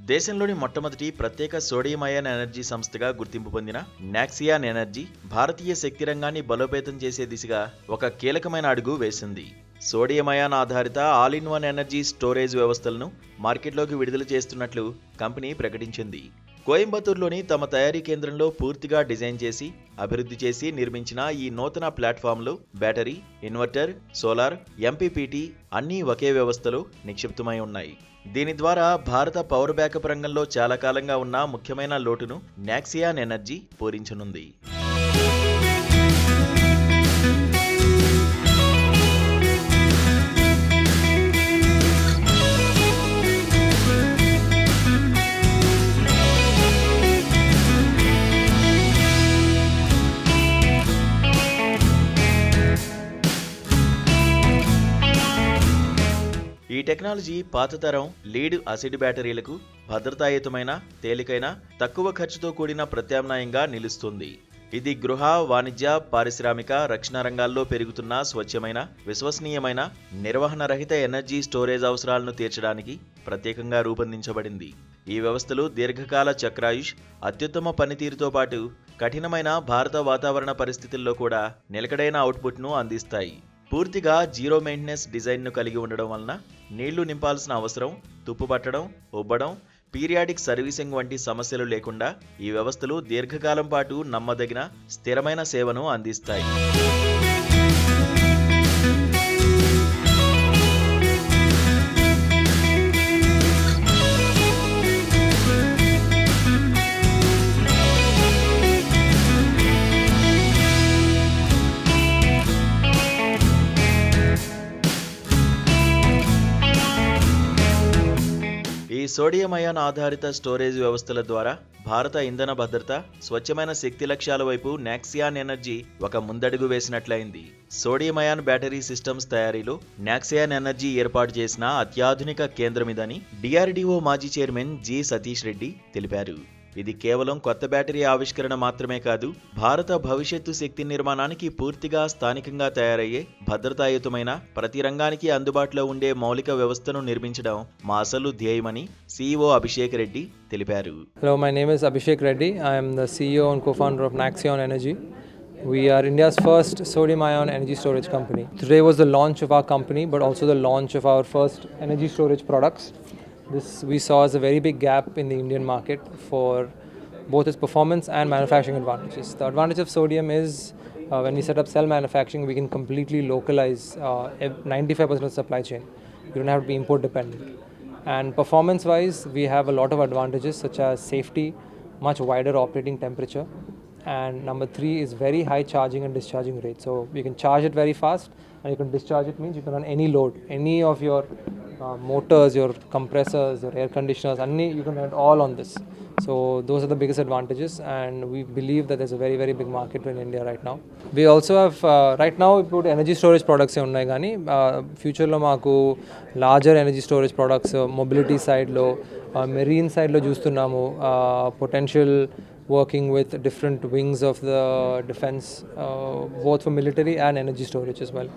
దేశంలోని మొట్టమొదటి ప్రత్యేక సోడియం అయాన్ ఎనర్జీ సంస్థగా గుర్తింపు పొందిన నాక్సియాన్ ఎనర్జీ భారతీయ శక్తి రంగాన్ని బలోపేతం చేసే దిశగా ఒక కీలకమైన అడుగు వేసింది. సోడియం అయాన్ ఆధారిత all in one energy storage వ్యవస్థలను మార్కెట్లోకి విడుదల చేస్తున్నట్లు కంపెనీ ప్రకటించింది. కోయంబత్తూరులోని తమ తయారీ కేంద్రంలో పూర్తిగా డిజైన్ చేసి, అభివృద్ధి చేసి నిర్మించిన ఈ నూతన ప్లాట్ఫామ్లో బ్యాటరీ, ఇన్వర్టర్, సోలార్, ఎంపీపీటీ అన్నీ ఒకే వ్యవస్థలో నిక్షిప్తమై ఉన్నాయి. దీని ద్వారా భారత పవర్ బ్యాకప్ రంగంలో చాలా కాలంగా ఉన్న ముఖ్యమైన లోటును నాక్సియాన్ ఎనర్జీ పూరించనుంది. ఈ టెక్నాలజీ పాత తరం లీడ్ అసిడ్ బ్యాటరీలకు భద్రతాయుతమైన, తేలికైన, తక్కువ ఖర్చుతో కూడిన ప్రత్యామ్నాయంగా నిలుస్తుంది. ఇది గృహ, వాణిజ్య, పారిశ్రామిక, రక్షణ రంగాల్లో పెరుగుతున్న స్వచ్ఛమైన, విశ్వసనీయమైన, నిర్వహణ రహిత ఎనర్జీ స్టోరేజ్ అవసరాలను తీర్చడానికి ప్రత్యేకంగా రూపొందించబడింది. ఈ వ్యవస్థలు దీర్ఘకాల చక్రాయుష్, అత్యుత్తమ పనితీరుతో పాటు కఠినమైన భారత వాతావరణ పరిస్థితుల్లో కూడా నిలకడైన అవుట్పుట్ను అందిస్తాయి. పూర్తిగా జీరో మెయింటెనెన్స్ డిజైన్ను కలిగి ఉండడం వలన నీళ్లు నింపాల్సిన అవసరం, తుప్పు పట్టడం, ఉబ్బడం, పీరియాడిక్ సర్వీసింగ్ వంటి సమస్యలు లేకుండా ఈ వ్యవస్థలు దీర్ఘకాలం పాటు నమ్మదగిన, స్థిరమైన సేవను అందిస్తాయి. ఈ సోడియం అయాన్ ఆధారిత స్టోరేజ్ వ్యవస్థల ద్వారా భారత ఇంధన భద్రత, స్వచ్ఛమైన శక్తి లక్ష్యాల వైపు నాక్సియాన్ ఎనర్జీ ఒక ముందడుగు వేసినట్లయింది. సోడియం అయాన్ బ్యాటరీ సిస్టమ్స్ తయారీలో నాక్సియాన్ ఎనర్జీ ఏర్పాటు చేసిన అత్యాధునిక కేంద్రమిదని DRDO మాజీ చైర్మన్ జి సతీష్ రెడ్డి తెలిపారు. ఇది కేవలం కొత్త బ్యాటరీ ఆవిష్కరణ మాత్రమే కాదు, భారత భవిష్యత్తు శక్తి నిర్మాణానికి పూర్తిగా స్థానికంగా తయారయ్యే, భద్రతాయుతమైన, ప్రతి రంగానికి అందుబాటులో ఉండే మౌలిక వ్యవస్థను నిర్మించడం మా అసలు ధ్యేయమని CEO అభిషేక్ రెడ్డి తెలిపారు. Hello, my name is Abhishek Reddy. I am the CEO and co-founder of Naxion Energy. We are India's first sodium-ion energy storage company. Today was the launch of our company, but also the launch of our first energy storage products. This we saw as a very big gap in the Indian market for both its performance and manufacturing advantages. The advantage of sodium is when we set up cell manufacturing, we can completely localize 95% of the supply chain. You don't have to be import dependent. And performance-wise, we have a lot of advantages such as safety, much wider operating temperature, and number 3 is very high charging and discharging rate. So you can charge it very fast, and you can discharge it means you can run any load, any of your motors, your compressors, your air conditioners, you can run it all on this. So those are the biggest advantages, and we believe that there's a very, very big market in India right now. We also have, right now we put energy storage products in unnai gaani future lo maaku larger energy storage products mobility side lo, marine side lo chustunnamu, potential working with different wings of the defense, both for military and energy storage as well.